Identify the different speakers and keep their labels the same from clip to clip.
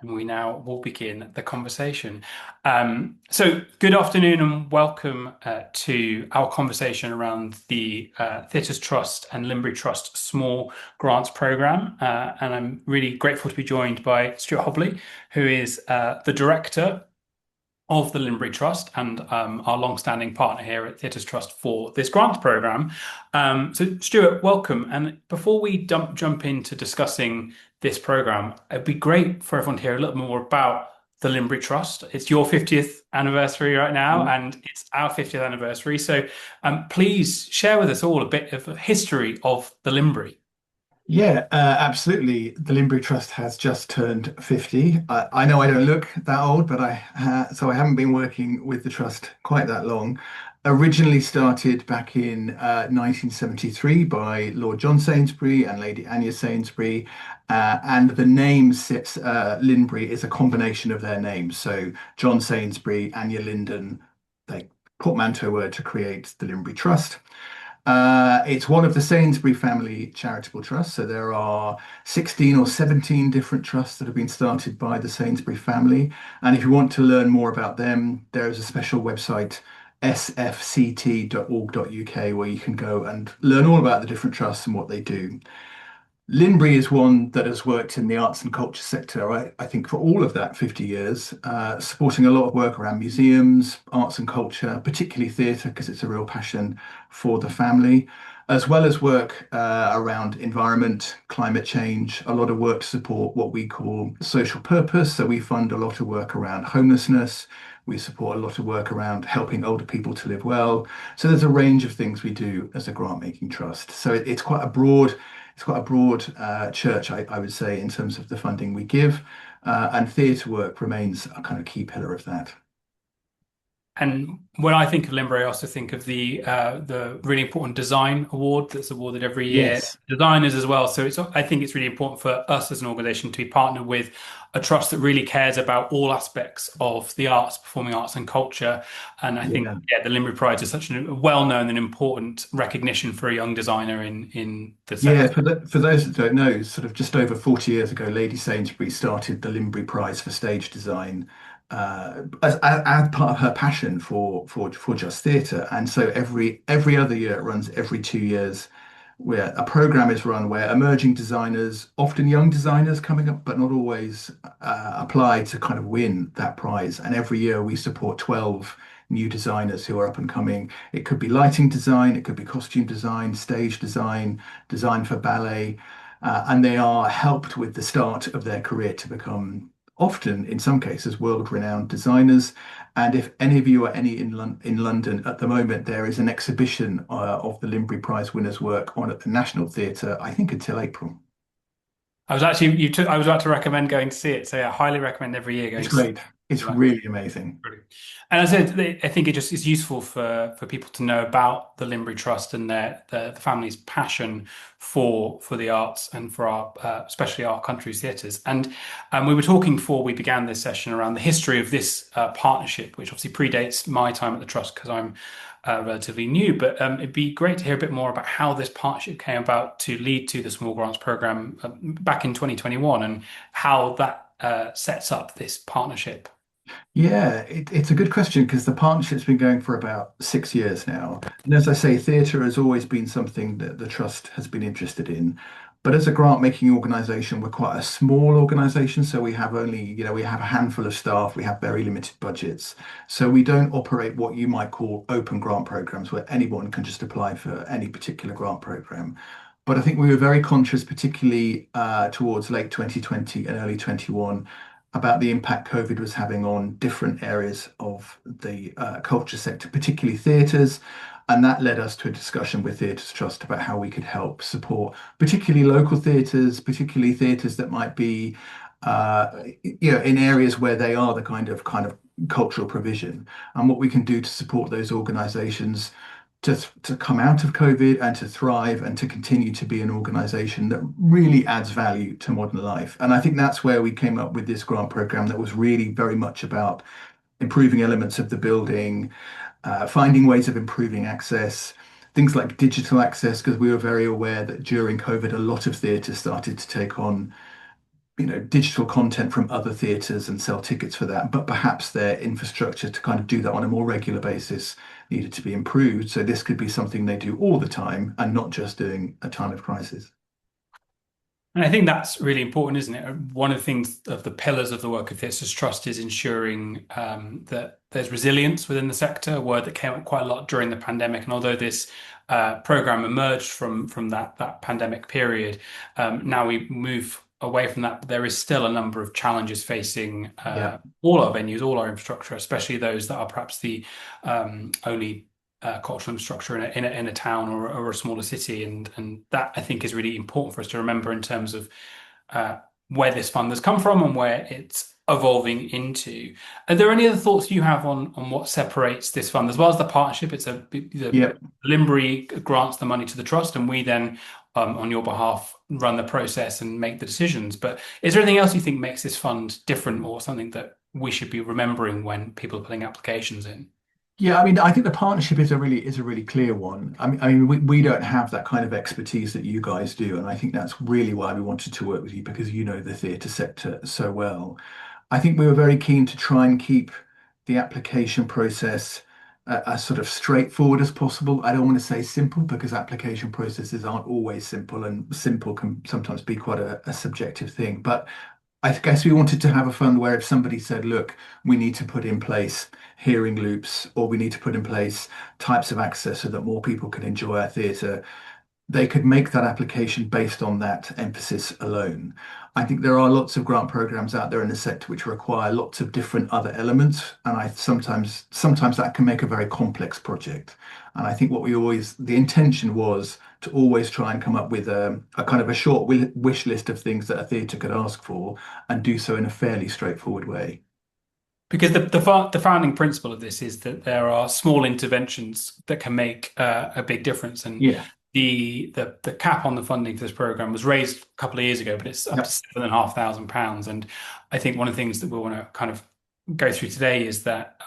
Speaker 1: And we now will begin the conversation. So, good afternoon and welcome to our conversation around the Theatres Trust and Limbury Trust Small Grants Programme. And I'm really grateful to be joined by Stuart Hobley, who is the Director of the Limbury Trust and our long-standing partner here at Theatres Trust for this grant programme. So, Stuart, welcome. And before we jump into discussing this programme, it'd be great for everyone to hear a little more about the Limbury Trust. It's your 50th anniversary right now, and it's our 50th anniversary. So, please share with us all a bit of a history of the Limbury.
Speaker 2: Yeah, absolutely. The Limbury Trust has just turned 50. I know I don't look that old, but I haven't been working with the trust quite that long. Originally started back in 1973 by Lord John Sainsbury and Lady Anya Sainsbury, and the name sits Linbury is a combination of their names. So John Sainsbury, Anya Linden, they portmanteau word to create the Limbury Trust. It's one of the Sainsbury family charitable trusts. So there are 16 or 17 different trusts that have been started by the Sainsbury family. And if you want to learn more about them, there is a special website, sfct.org.uk, where you can go and learn all about the different trusts and what they do. Linbury is one that has worked in the arts and culture sector, right? I think for all of that 50 years, supporting a lot of work around museums, arts and culture, particularly theatre, because it's a real passion for the family, as well as work around environment, climate change, a lot of work to support what we call social purpose. So we fund a lot of work around homelessness. We support a lot of work around helping older people to live well. So there's a range of things we do as a grant making trust. So it's quite a broad church, I would say, in terms of the funding we give, and theatre work remains a kind of key pillar of that.
Speaker 1: And when I think of Limbury, I also think of the really important design award that's awarded every year,
Speaker 2: Yes.
Speaker 1: designers as well. So I think it's really important for us as an organisation to be partnered with a trust that really cares about all aspects of the arts, performing arts and culture. And I think,
Speaker 2: Yeah.
Speaker 1: yeah, the Limbury Prize is such a well-known and important recognition for a young designer in the
Speaker 2: Yeah,
Speaker 1: sector.
Speaker 2: for those that don't know, sort of just over 40 years ago, Lady Sainsbury started the Limbury Prize for stage design as part of her passion for just theatre. And so every other year, it runs every 2 years, where a program is run where emerging designers, often young designers coming up, but not always, apply to kind of win that prize. And every year we support 12 new designers who are up and coming. It could be lighting design, it could be costume design, stage design, design for ballet, and they are helped with the start of their career to become often, in some cases, world-renowned designers. And if any of you are in London at the moment, there is an exhibition of the Limbury Prize winners' work on at the National Theatre, I think until April.
Speaker 1: I was about to recommend going to see it. So yeah, I highly recommend every year going
Speaker 2: It's
Speaker 1: to see
Speaker 2: great. It's
Speaker 1: it.
Speaker 2: really amazing.
Speaker 1: Brilliant. And as I said, I think it just is useful for people to know about the Limbury Trust and the family's passion for the arts and for our especially our country's theatres. And we were talking before we began this session around the history of this partnership, which obviously predates my time at the trust because I'm relatively new. But it'd be great to hear a bit more about how this partnership came about to lead to the Small Grants Programme back in 2021 and how that sets up this partnership.
Speaker 2: Yeah, it's a good question because the partnership's been going for about 6 years now. And as I say, theatre has always been something that the Trust has been interested in. But as a grant making organisation, we're quite a small organisation. So we have only, we have a handful of staff, we have very limited budgets. So we don't operate what you might call open grant programs where anyone can just apply for any particular grant program. But I think we were very conscious, particularly towards late 2020 and early 21, about the impact COVID was having on different areas of the culture sector, particularly theatres. And that led us to a discussion with Theatres Trust about how we could help support, particularly local theatres, particularly theatres that might be, in areas where they are the kind of cultural provision, and what we can do to support those organisations to come out of COVID and to thrive and to continue to be an organization that really adds value to modern life. And I think that's where we came up with this grant program that was really very much about improving elements of the building, finding ways of improving access, things like digital access, because we were very aware that during COVID, a lot of theatre started to take on digital content from other theatres and sell tickets for that, but perhaps their infrastructure to kind of do that on a more regular basis needed to be improved. So this could be something they do all the time and not just during a time of crisis.
Speaker 1: And I think that's really important, isn't it? One of the things of the pillars of the work of Theatres Trust is ensuring that there's resilience within the sector, a word that came up quite a lot during the pandemic. And although this program emerged from that pandemic period, now we move away from that. But there is still a number of challenges facing
Speaker 2: Yeah.
Speaker 1: all our venues, all our infrastructure, especially those that are perhaps the only cultural infrastructure in a town or a smaller city, and that I think is really important for us to remember in terms of where this fund has come from and where it's evolving into. Are there any other thoughts you have on what separates this fund as well as the partnership? The
Speaker 2: Yeah.
Speaker 1: Limbury grants the money to the trust, and we then, on your behalf, run the process and make the decisions. But is there anything else you think makes this fund different, or something that we should be remembering when people are putting applications in?
Speaker 2: Yeah, I mean, I think the partnership is a really clear one. I mean, we don't have that kind of expertise that you guys do, and I think that's really why we wanted to work with you because you know the theatre sector so well. I think we were very keen to try and keep the application process as sort of straightforward as possible. I don't want to say simple because application processes aren't always simple, and simple can sometimes be quite a subjective thing. But I guess we wanted to have a fund where if somebody said, look, we need to put in place hearing loops or we need to put in place types of access so that more people can enjoy our theatre, they could make that application based on that emphasis alone. I think there are lots of grant programs out there in the sector which require lots of different other elements, and I sometimes that can make a very complex project. And I think the intention was to always try and come up with a kind of a short wish list of things that a theatre could ask for and do so in a fairly straightforward way.
Speaker 1: Because the founding principle of this is that there are small interventions that can make a big difference, and
Speaker 2: Yeah.
Speaker 1: the cap on the funding for this program was raised a couple of years ago, but it's up to
Speaker 2: Yep.
Speaker 1: £7,500. And I think one of the things that we want to kind of go through today is that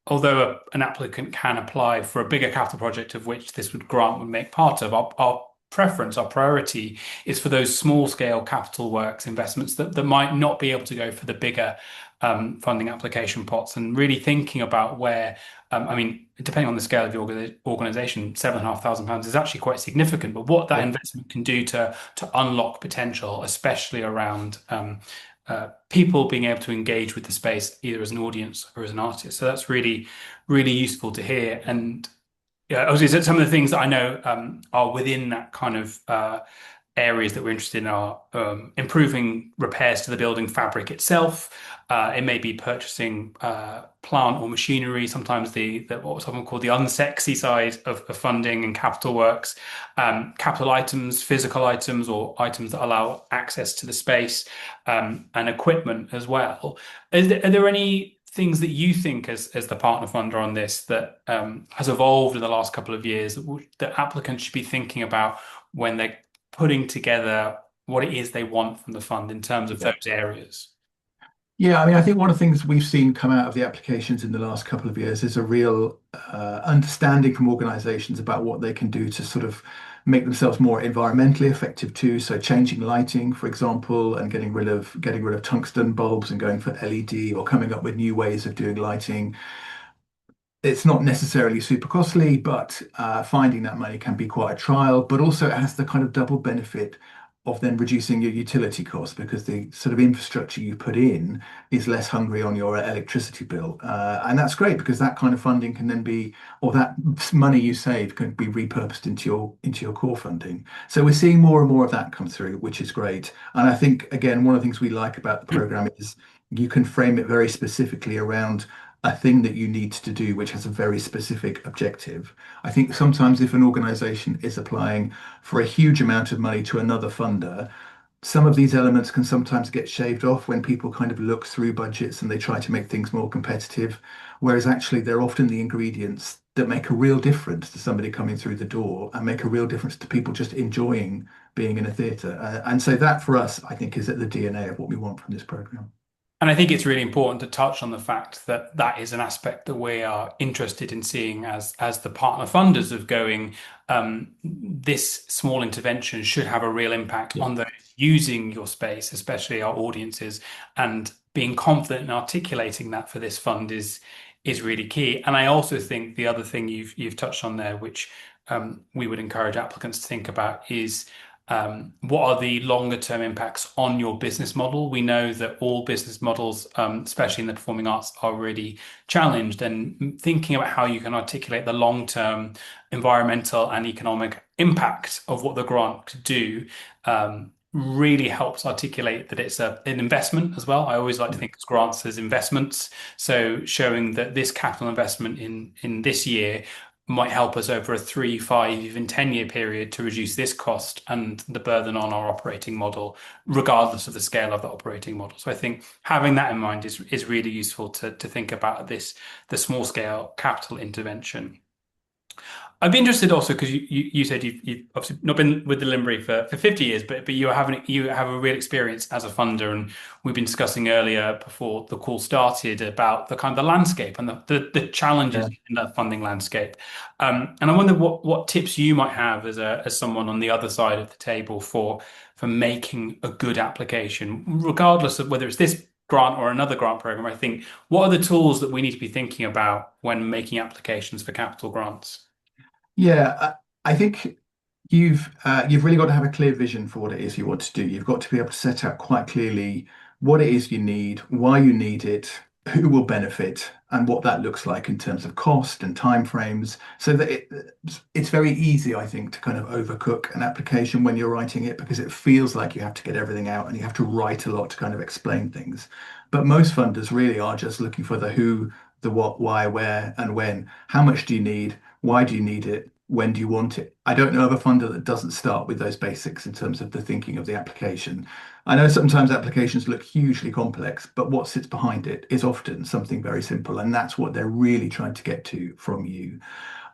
Speaker 1: although an applicant can apply for a bigger capital project of which this grant would make part of, our preference, our priority is for those small scale capital works investments that might not be able to go for the bigger funding application pots, and really thinking about where, I mean, depending on the scale of your organization, £7,500 is actually quite significant, but what that
Speaker 2: Yeah.
Speaker 1: investment can do to unlock potential, especially around people being able to engage with the space either as an audience or as an artist. So that's really, really useful to hear. And yeah, obviously, some of the things that I know are within that kind of areas that we're interested in are improving repairs to the building fabric itself. It may be purchasing plant or machinery, sometimes the what's often called the unsexy side of funding and capital works, capital items, physical items, or items that allow access to the space, and equipment as well. Are there any things that you think as the partner funder on this that has evolved in the last couple of years that applicants should be thinking about when they're putting together what it is they want from the fund in terms of
Speaker 2: Yeah.
Speaker 1: those areas?
Speaker 2: Yeah, I mean, I think one of the things we've seen come out of the applications in the last couple of years is a real understanding from organizations about what they can do to sort of make themselves more environmentally effective too. So changing lighting, for example, and getting rid of tungsten bulbs and going for LED, or coming up with new ways of doing lighting. It's not necessarily super costly, but finding that money can be quite a trial. But also, it has the kind of double benefit of then reducing your utility costs because the sort of infrastructure you put in is less hungry on your electricity bill. And that's great because that kind of funding can then be, or that money you save can be repurposed into your core funding. So we're seeing more and more of that come through, which is great. And I think, again, one of the things we like about the program is you can frame it very specifically around a thing that you need to do, which has a very specific objective. I think sometimes if an organization is applying for a huge amount of money to another funder, some of these elements can sometimes get shaved off when people kind of look through budgets and they try to make things more competitive, whereas actually they're often the ingredients that make a real difference to somebody coming through the door and make a real difference to people just enjoying being in a theatre. And so that for us, I think, is at the DNA of what we want from this program.
Speaker 1: And I think it's really important to touch on the fact that that is an aspect that we are interested in seeing as the partner funders of going, this small intervention should have a real impact
Speaker 2: Yeah.
Speaker 1: on those using your space, especially our audiences, and being confident in articulating that for this fund is really key. And I also think the other thing you've touched on there, which we would encourage applicants to think about, is what are the longer term impacts on your business model? We know that all business models, especially in the performing arts, are really challenged. And thinking about how you can articulate the long term environmental and economic impact of what the grant could do really helps articulate that it's an investment as well. I always like to
Speaker 2: Yeah.
Speaker 1: think of grants as investments. So showing that this capital investment in this year might help us over a 3, 5, even 10-year period to reduce this cost and the burden on our operating model, regardless of the scale of the operating model. So I think having that in mind is really useful to think about the small scale capital intervention. I'd be interested also because you said you've obviously not been with the Limbury for 50 years, but you have a real experience as a funder, and we've been discussing earlier before the call started about the kind of the landscape and the challenges in the funding landscape. And I wonder what tips you might have as someone on the other side of the table for making a good application, regardless of whether it's this grant or another grant program. I think what are the tools that we need to be thinking about when making applications for capital grants?
Speaker 2: Yeah, I think you've really got to have a clear vision for what it is you want to do. You've got to be able to set out quite clearly what it is you need, why you need it, who will benefit, and what that looks like in terms of cost and timeframes. So that it's very easy, I think, to kind of overcook an application when you're writing it because it feels like you have to get everything out and you have to write a lot to kind of explain things. But most funders really are just looking for the who, the what, why, where, and when. How much do you need? Why do you need it? When do you want it? I don't know of a funder that doesn't start with those basics in terms of the thinking of the application. I know sometimes applications look hugely complex, but what sits behind it is often something very simple, and that's what they're really trying to get to from you.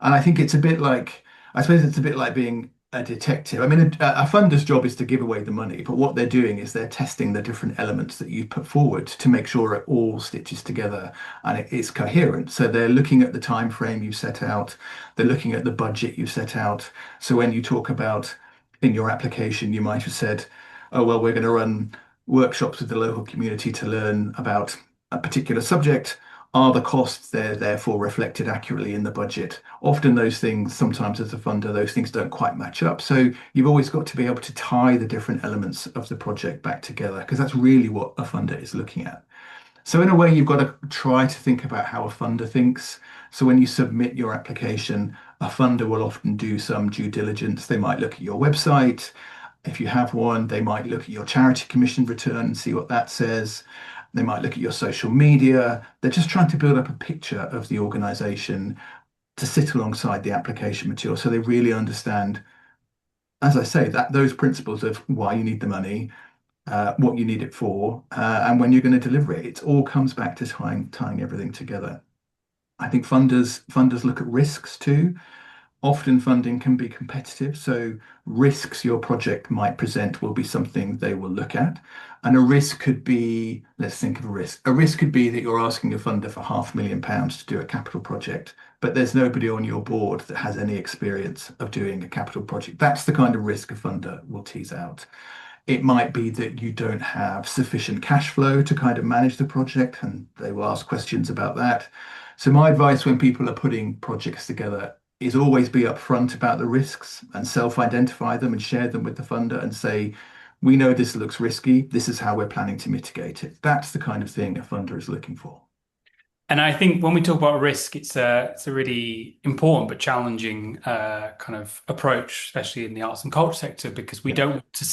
Speaker 2: And I think it's a bit like, I suppose it's a bit like being a detective. I mean, a funder's job is to give away the money, but what they're doing is they're testing the different elements that you put forward to make sure it all stitches together and it's coherent. So they're looking at the time frame you set out, they're looking at the budget you set out. So when you talk about in your application, you might have said, oh, well, we're going to run workshops with the local community to learn about a particular subject. Are the costs there therefore reflected accurately in the budget? Often those things, sometimes as a funder, those things don't quite match up. So you've always got to be able to tie the different elements of the project back together because that's really what a funder is looking at. So in a way, you've got to try to think about how a funder thinks. So when you submit your application, a funder will often do some due diligence. They might look at your website. If you have one, they might look at your charity commission return and see what that says. They might look at your social media. They're just trying to build up a picture of the organization to sit alongside the application material so they really understand, as I say, that those principles of why you need the money, what you need it for, and when you're going to deliver it. It all comes back to tying everything together. I think funders look at risks too. Often funding can be competitive, so risks your project might present will be something they will look at. And a risk could be, let's think of a risk. A risk could be that you're asking a funder for £500,000 to do a capital project, but there's nobody on your board that has any experience of doing a capital project. That's the kind of risk a funder will tease out. It might be that you don't have sufficient cash flow to kind of manage the project, and they will ask questions about that. So my advice when people are putting projects together is always be upfront about the risks and self-identify them and share them with the funder and say, we know this looks risky. This is how we're planning to mitigate it. That's the kind of thing a funder is looking for.
Speaker 1: And I think when we talk about risk, it's a really important but challenging kind of approach, especially in the arts and culture sector, because we
Speaker 2: Yeah,
Speaker 1: don't want to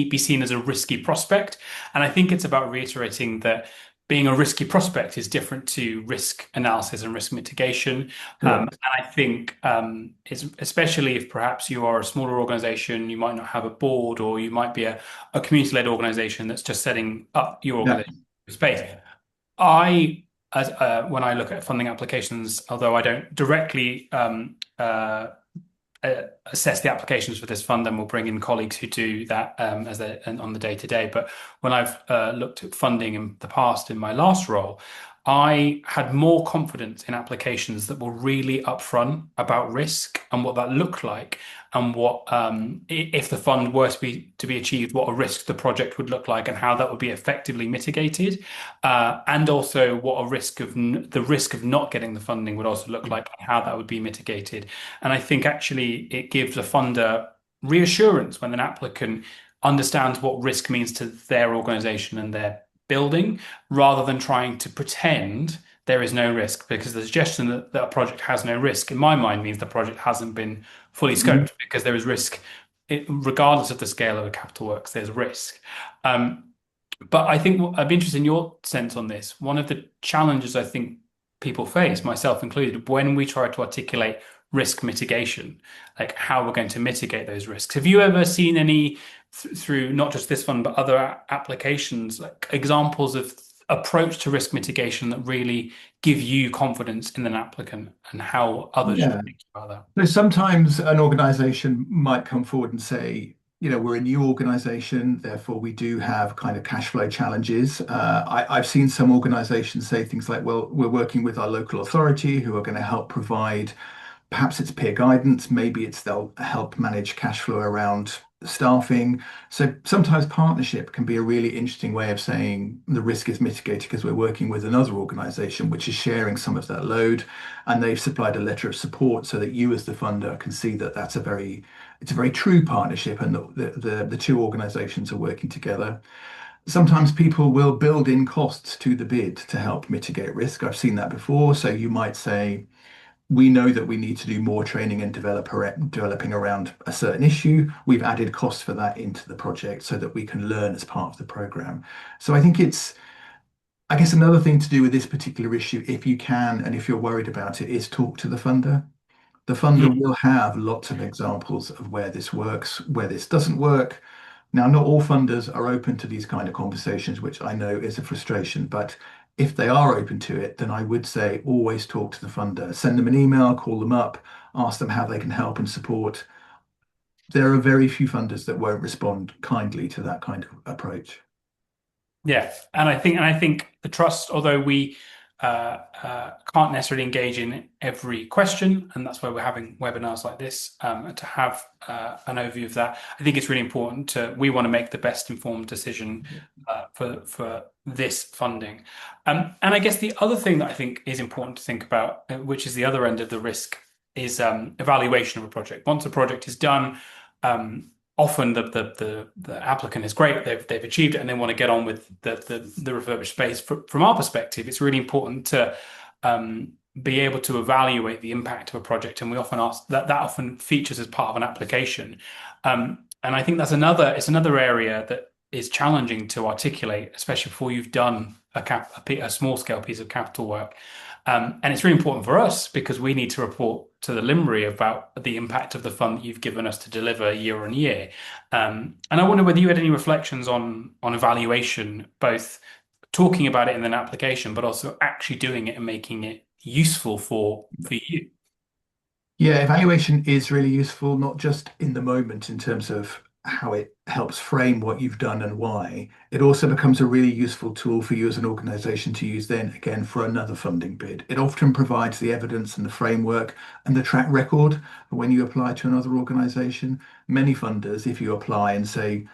Speaker 1: be seen as a risky prospect. And I think it's about reiterating that being a risky prospect is different to risk analysis and risk mitigation.
Speaker 2: correct.
Speaker 1: And I think it's especially if perhaps you are a smaller organization, you might not have a board, or you might be a community-led organization that's just setting up your
Speaker 2: Yeah,
Speaker 1: organization space. I, when I look at funding applications, although I don't directly assess the applications for this fund, and we'll bring in colleagues who do that as they and on the day to day. But when I've looked at funding in the past in my last role, I had more confidence in applications that were really upfront about risk and what that looked like, and what if the fund were to be achieved, what a risk the project would look like, and how that would be effectively mitigated, and also what a risk of the risk of not getting the funding would also look like, and how that would be mitigated. And I think actually it gives a funder reassurance when an applicant understands what risk means to their organization and their building, rather than trying to pretend there is no risk. Because the suggestion that a project has no risk, in my mind, means the project hasn't been fully
Speaker 2: Mhm.
Speaker 1: scoped, because there is risk. Regardless of the scale of the capital works, there's risk. Um, but I think I'd be interested in your sense on this. One of the challenges I think people face, myself included, when we try to articulate risk mitigation, like how we're going to mitigate those risks. Have you ever seen any through not just this fund, but other applications, like examples of approach to risk mitigation that really give you confidence in an applicant and how others should
Speaker 2: Yeah.
Speaker 1: think about that?
Speaker 2: So sometimes an organization might come forward and say, we're a new organization, therefore we do have kind of cash flow challenges. I've seen some organizations say things like, well, we're working with our local authority who are going to help provide, perhaps it's peer guidance, maybe it's they'll help manage cash flow around staffing. So sometimes partnership can be a really interesting way of saying the risk is mitigated because we're working with another organization which is sharing some of that load, and they've supplied a letter of support so that you as the funder can see that it's a very true partnership, and the two organizations are working together. Sometimes people will build in costs to the bid to help mitigate risk. I've seen that before. So you might say, we know that we need to do more training and developing around a certain issue. We've added costs for that into the project so that we can learn as part of the program. So I think I guess another thing to do with this particular issue, if you can, and if you're worried about it, is talk to the funder. The funder
Speaker 1: Mm.
Speaker 2: will have lots of examples of where this works, where this doesn't work. Now, not all funders are open to these kind of conversations, which I know is a frustration, but if they are open to it, then I would say always talk to the funder. Send them an email, call them up, ask them how they can help and support. There are very few funders that won't respond kindly to that kind of approach.
Speaker 1: Yeah, and I think the trust, although we can't necessarily engage in every question, and that's why we're having webinars like this, to have an overview of that. I think it's really important we want to make the best informed decision for this funding. And I guess the other thing that I think is important to think about, which is the other end of the risk, is evaluation of a project. Once a project is done, um, often the applicant is great, they've achieved it, and they want to get on with the refurbished space. From our perspective, it's really important to be able to evaluate the impact of a project, and we often ask that often features as part of an application. And I think it's another area that is challenging to articulate, especially before you've done a small scale piece of capital work. And it's really important for us because we need to report to the Limray about the impact of the fund that you've given us to deliver year on year. And I wonder whether you had any reflections on evaluation, both talking about it in an application, but also actually doing it and making it useful for you.
Speaker 2: Yeah, evaluation is really useful, not just in the moment in terms of how it helps frame what you've done and why. It also becomes a really useful tool for you as an organization to use then again for another funding bid. It often provides the evidence and the framework and the track record when you apply to another organization. Many funders, if you apply and say,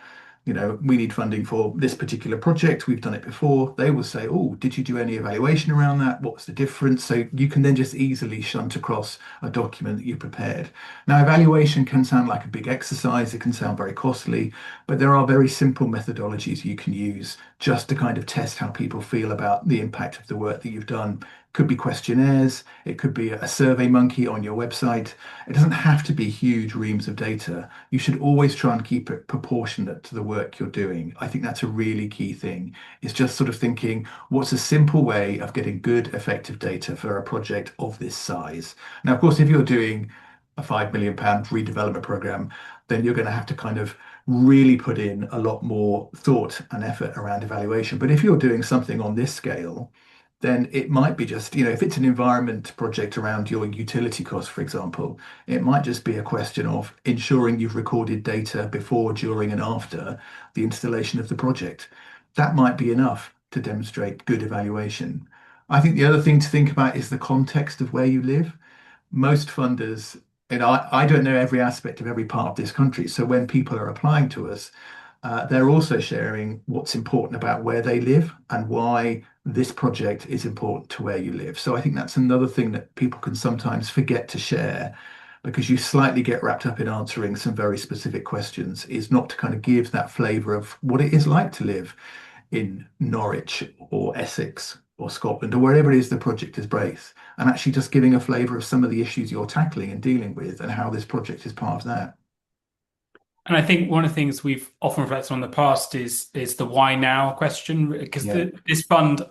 Speaker 2: we need funding for this particular project. We've done it before. They will say, oh, did you do any evaluation around that? What's the difference? So you can then just easily shunt across a document that you prepared. Now, evaluation can sound like a big exercise. It can sound very costly, but there are very simple methodologies you can use just to kind of test how people feel about the impact of the work that you've done. Could be questionnaires. It could be a survey monkey on your website. It doesn't have to be huge reams of data. You should always try and keep it proportionate to the work you're doing. I think that's a really key thing. It's just sort of thinking, what's a simple way of getting good, effective data for a project of this size? Now, of course, if you're doing a £5 million redevelopment program, then you're going to have to kind of really put in a lot more thought and effort around evaluation. But if you're doing something on this scale, then it might be just, if it's an environment project around your utility costs, for example, it might just be a question of ensuring you've recorded data before, during, and after the installation of the project. That might be enough to demonstrate good evaluation. I think the other thing to think about is the context of where you live. Most funders, and I don't know every aspect of every part of this country. So when people are applying to us, they're also sharing what's important about where they live and why this project is important to where you live. So I think that's another thing that people can sometimes forget to share because you slightly get wrapped up in answering some very specific questions, is not to kind of give that flavor of what it is like to live in Norwich or Essex or Scotland or wherever it is the project is based, and actually just giving a flavor of some of the issues you're tackling and dealing with and how this project is part of that.
Speaker 1: And I think one of the things we've often reflected on in the past is the why now question, because
Speaker 2: Yeah.
Speaker 1: this fund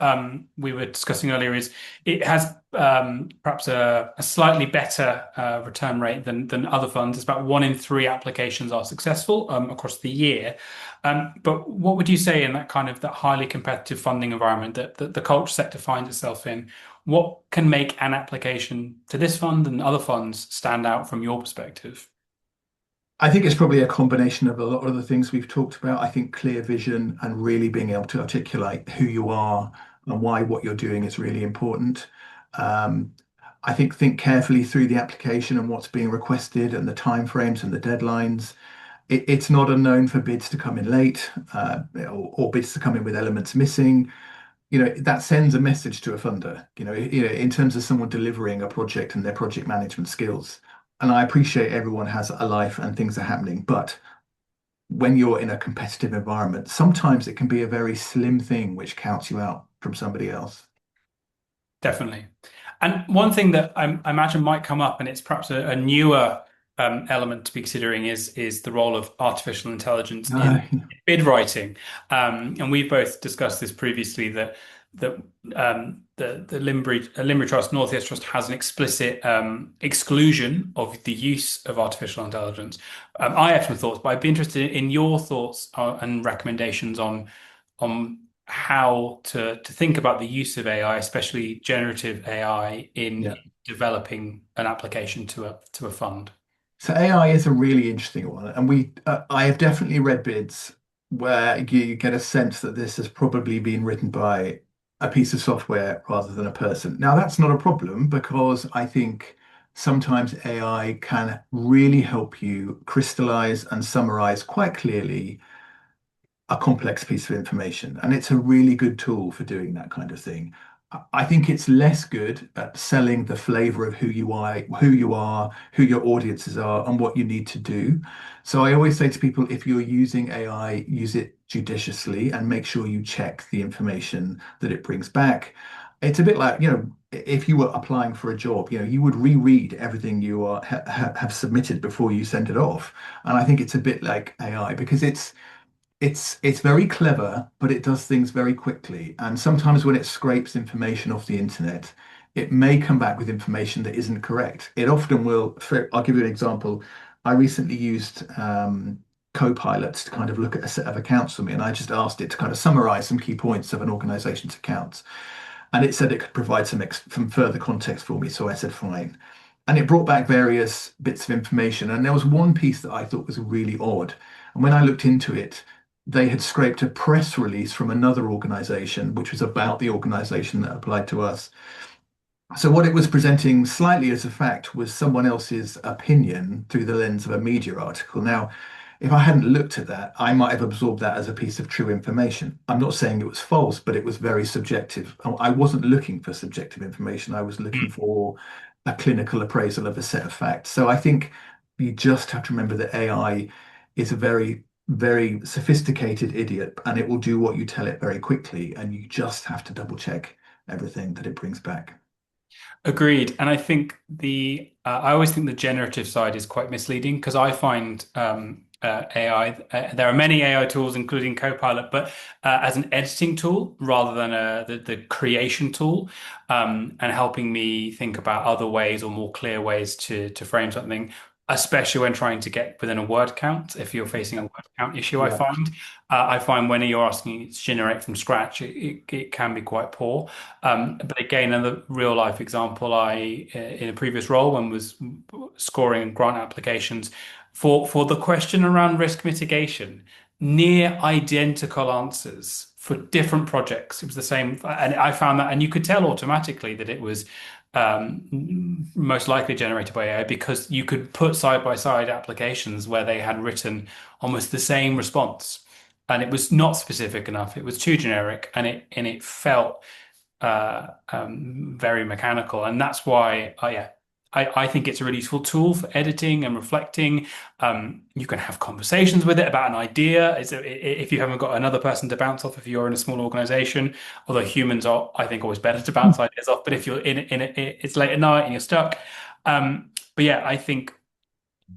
Speaker 1: we were discussing earlier is it has perhaps a slightly better return rate than other funds. It's about 1 in 3 applications are successful across the year. But what would you say in that kind of that highly competitive funding environment that the culture sector finds itself in? What can make an application to this fund and other funds stand out from your perspective?
Speaker 2: I think it's probably a combination of a lot of the things we've talked about. I think clear vision and really being able to articulate who you are and why what you're doing is really important. Um, I think carefully through the application and what's being requested and the timeframes and the deadlines. It's not unknown for bids to come in late, or bids to come in with elements missing. That sends a message to a funder, in terms of someone delivering a project and their project management skills. And I appreciate everyone has a life and things are happening, but when you're in a competitive environment, sometimes it can be a very slim thing which counts you out from somebody else.
Speaker 1: Definitely. And one thing that I imagine might come up, and it's perhaps a newer element to be considering, is the role of artificial intelligence in
Speaker 2: Uh,
Speaker 1: bid writing. And we've both discussed this previously that the Limbury Trust, North East Trust has an explicit exclusion of the use of artificial intelligence. I have some thoughts, but I'd be interested in your thoughts and recommendations on how to think about the use of AI, especially generative AI, in
Speaker 2: yeah.
Speaker 1: developing an application to a fund.
Speaker 2: So AI is a really interesting one, and I have definitely read bids where you get a sense that this has probably been written by a piece of software rather than a person. Now, that's not a problem because I think sometimes AI can really help you crystallize and summarize quite clearly a complex piece of information. And it's a really good tool for doing that kind of thing. I think it's less good at selling the flavor of who your audiences are, and what you need to do. So I always say to people, if you're using AI, use it judiciously and make sure you check the information that it brings back. It's a bit like, if you were applying for a job, you would reread everything you have submitted before you send it off. And I think it's a bit like AI because it's very clever, but it does things very quickly. And sometimes when it scrapes information off the internet, it may come back with information that isn't correct. It often will. I'll give you an example. I recently used Copilot to kind of look at a set of accounts for me, and I just asked it to kind of summarize some key points of an organization's accounts. And it said it could provide some further context for me. So I said, fine. And it brought back various bits of information. And there was one piece that I thought was really odd. And when I looked into it, they had scraped a press release from another organization, which was about the organization that applied to us. So what it was presenting slightly as a fact was someone else's opinion through the lens of a media article. Now, if I hadn't looked at that, I might have absorbed that as a piece of true information. I'm not saying it was false, but it was very subjective. I wasn't looking for subjective information. I was looking for a clinical appraisal of a set of facts. So I think you just have to remember that AI is a very, very sophisticated idiot, and it will do what you tell it very quickly. And you just have to double check everything that it brings back.
Speaker 1: Agreed. And I think I always think the generative side is quite misleading because I find AI, there are many AI tools, including Copilot, but as an editing tool rather than the creation tool, and helping me think about other ways or more clear ways to frame something. especially when trying to get within a word count. If you're facing a word count issue,
Speaker 2: Yeah.
Speaker 1: I find when you're asking it to generate from scratch, it can be quite poor. But again, another real life example, in a previous role when was scoring grant applications for the question around risk mitigation, near identical answers for different projects. It was the same, and I found that, and you could tell automatically that it was most likely generated by AI because you could put side by side applications where they had written almost the same response, and it was not specific enough. It was too generic, and it felt very mechanical, and that's why I think it's a really useful tool for editing and reflecting. You can have conversations with it about an idea. If you haven't got another person to bounce off, if you're in a small organization, although humans are, I think, always better to bounce ideas off. But if you're it's late at night and you're stuck. But yeah, I think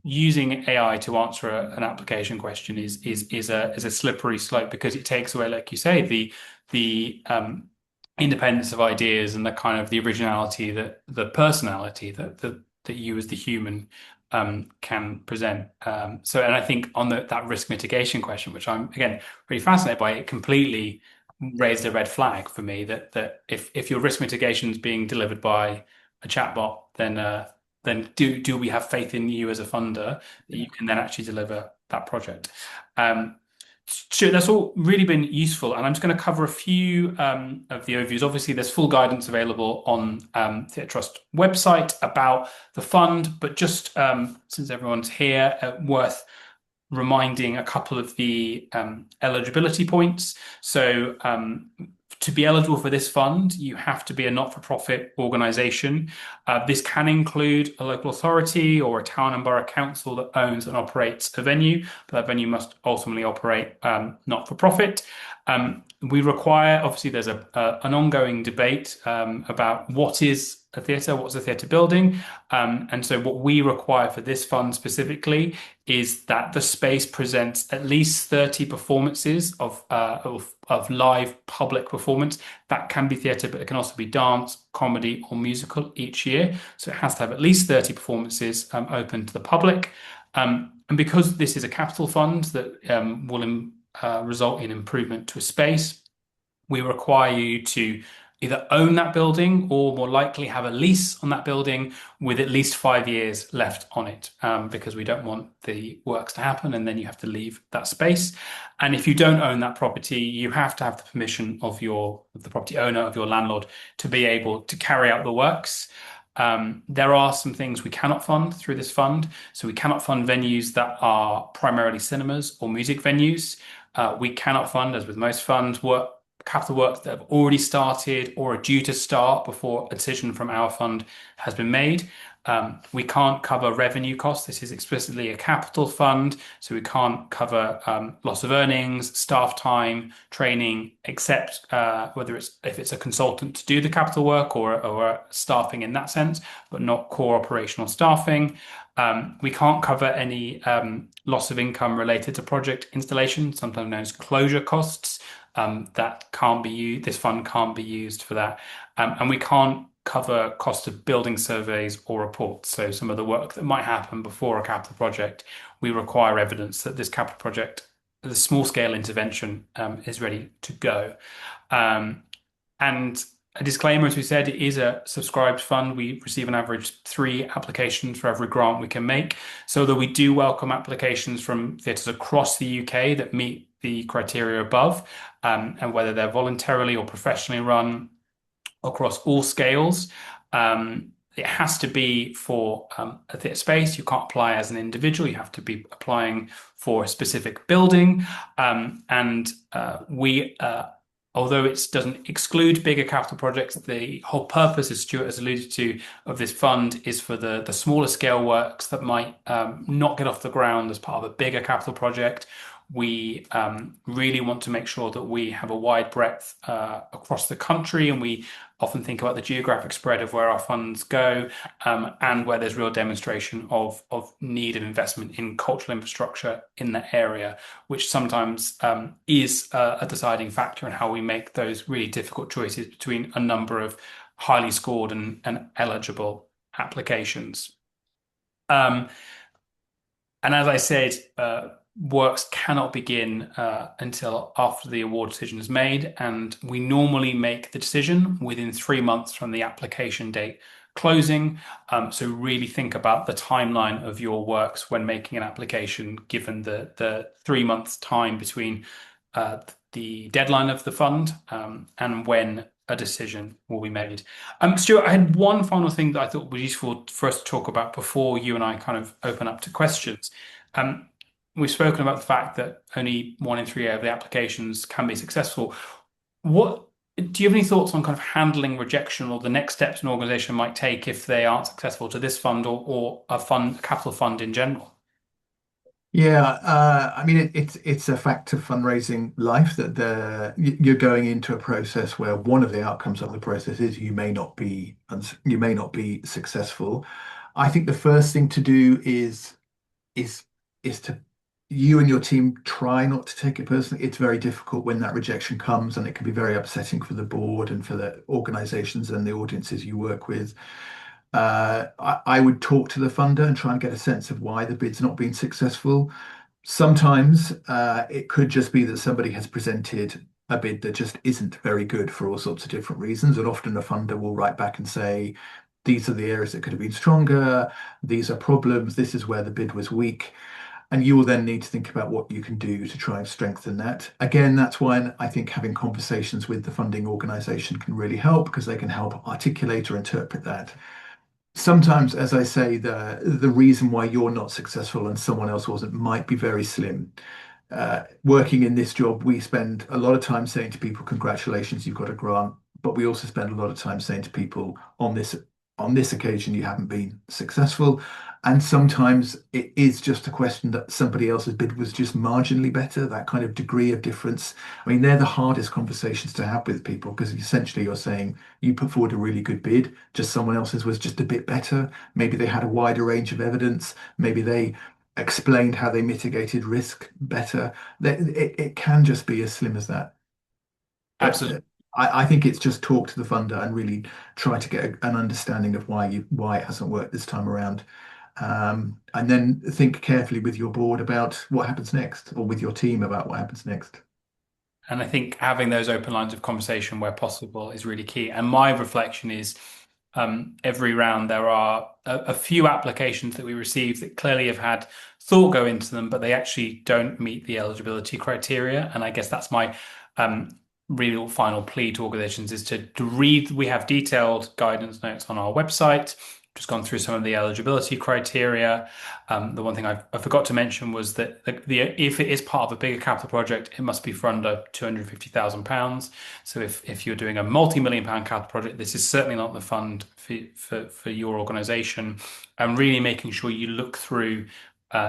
Speaker 1: using AI to answer an application question is a slippery slope because it takes away, like you say, the independence of ideas and the kind of the originality that the personality that you as the human can present. And I think on that risk mitigation question, which I'm again really fascinated by, it completely raised a red flag for me that if your risk mitigation is being delivered by a chatbot, then do we have faith in you as a funder that you can then actually deliver that project? Sure, that's all really been useful, and I'm just going to cover a few of the overviews. Obviously, there's full guidance available on Theatre Trust website about the fund, but just since everyone's here, worth reminding a couple of the eligibility points. So, to be eligible for this fund, you have to be a not-for-profit organization. This can include a local authority or a town and borough council that owns and operates a venue, but that venue must ultimately operate not-for-profit. We require, obviously, there's an ongoing debate about what is a theatre, what's a theatre building. And so what we require for this fund specifically is that the space presents at least 30 performances of live public performance. That can be theatre, but it can also be dance, comedy, or musical each year. So it has to have at least 30 performances open to the public. And because this is a capital fund that will result in improvement to a space, we require you to either own that building or more likely have a lease on that building with at least 5 years left on it, because we don't want the works to happen and then you have to leave that space. And if you don't own that property, you have to have the permission of the property owner, of your landlord, to be able to carry out the works. There are some things we cannot fund through this fund. So we cannot fund venues that are primarily cinemas or music venues. We cannot fund, as with most funds, capital works that have already started or are due to start before a decision from our fund has been made. We can't cover revenue costs. This is explicitly a capital fund, so we can't cover loss of earnings, staff time, training, except if it's a consultant to do the capital work or staffing in that sense, but not core operational staffing. We can't cover any loss of income related to project installation, sometimes known as closure costs. That can't be used. This fund can't be used for that, and we can't cover cost of building surveys or reports. So some of the work that might happen before a capital project, we require evidence that this capital project, the small scale intervention, is ready to go. And a disclaimer, as we said, it is a subscribed fund. We receive an average 3 applications for every grant we can make. So that we do welcome applications from theatres across the UK that meet the criteria above, and whether they're voluntarily or professionally run across all scales. It has to be for a theatre space. You can't apply as an individual. You have to be applying for a specific building. Although it doesn't exclude bigger capital projects, the whole purpose, as Stuart has alluded to, of this fund is for the smaller scale works that might not get off the ground as part of a bigger capital project. We really want to make sure that we have a wide breadth across the country, and we often think about the geographic spread of where our funds go, and where there's real demonstration of need and investment in cultural infrastructure in that area, which sometimes is a deciding factor in how we make those really difficult choices between a number of highly scored and eligible applications. And as I said, works cannot begin until after the award decision is made, and we normally make the decision within 3 months from the application date closing. So really think about the timeline of your works when making an application, given the 3 months time between uh, the deadline of the fund and when a decision will be made. Stuart, I had one final thing that I thought was useful for us to talk about before you and I kind of open up to questions. Um, we've spoken about the fact that only 1 in 3 of the applications can be successful. What do you have any thoughts on kind of handling rejection or the next steps an organization might take if they aren't successful to this fund or a fund, a capital fund in general?
Speaker 2: Yeah, I mean it's a fact of fundraising life that you're going into a process where one of the outcomes of the process is you may not be successful. I think the first thing to do is is to you and your team try not to take it personally. It's very difficult when that rejection comes, and it can be very upsetting for the board and for the organizations and the audiences you work with. I would talk to the funder and try and get a sense of why the bid's not been successful. Sometimes it could just be that somebody has presented a bid that just isn't very good for all sorts of different reasons. And often the funder will write back and say, these are the areas that could have been stronger, these are problems, this is where the bid was weak. And you will then need to think about what you can do to try and strengthen that. Again, that's why I think having conversations with the funding organization can really help, because they can help articulate or interpret that. Sometimes, as I say, the reason why you're not successful and someone else wasn't might be very slim. Working in this job, we spend a lot of time saying to people, "Congratulations, you've got a grant." But we also spend a lot of time saying to people, on this occasion, you haven't been successful. And sometimes it is just a question that somebody else's bid was just marginally better, that kind of degree of difference. I mean, they're the hardest conversations to have with people, because essentially you're saying you put forward a really good bid, just someone else's was just a bit better. Maybe they had a wider range of evidence. Maybe they explained how they mitigated risk better. It can just be as slim as that. But
Speaker 1: Absolutely.
Speaker 2: I think it's just talk to the funder and really try to get an understanding of why it hasn't worked this time around. And then think carefully with your board about what happens next, or with your team about what happens next.
Speaker 1: And I think having those open lines of conversation where possible is really key. And my reflection is every round there are a few applications that we receive that clearly have had thought go into them, but they actually don't meet the eligibility criteria. And I guess that's my real final plea to organizations is to read. We have detailed guidance notes on our website, just gone through some of the eligibility criteria. The one thing I forgot to mention was that if it is part of a bigger capital project, it must be for under £250,000. So if you're doing a multi-million pound capital project, this is certainly not the fund for your organization. And really making sure you look through,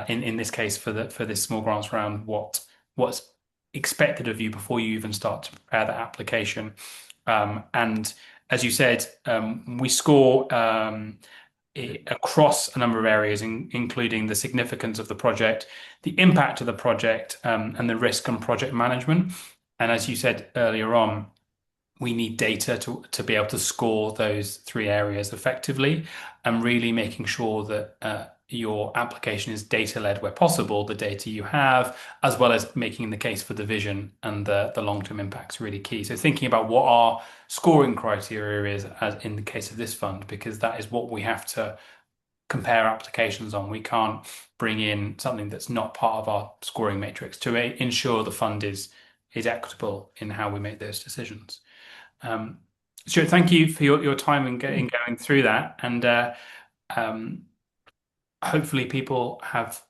Speaker 1: in this case for this small grants round, what's expected of you before you even start to prepare the application. And as you said, we score across a number of areas, including the significance of the project, the impact of the project, and the risk and project management. And as you said earlier on, we need data to be able to score those 3 areas effectively, and really making sure that your application is data led where possible, the data you have, as well as making the case for the vision and the long-term impacts really key. So thinking about what our scoring criteria is, as in the case of this fund, because that is what we have to compare applications on. We can't bring in something that's not part of our scoring matrix to ensure the fund is equitable in how we make those decisions. Stuart, thank you for your time in going through that. And hopefully people have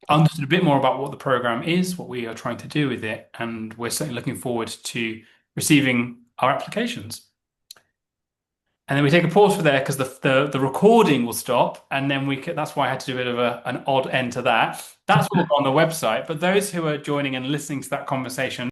Speaker 1: understood a bit more about what the program is, what we are trying to do with it, and we're certainly looking forward to receiving our applications. And then we take a pause for there because the recording will stop, and then that's why I had to do a bit of an odd end to that. That's all on the website. But those who are joining and listening to that conversation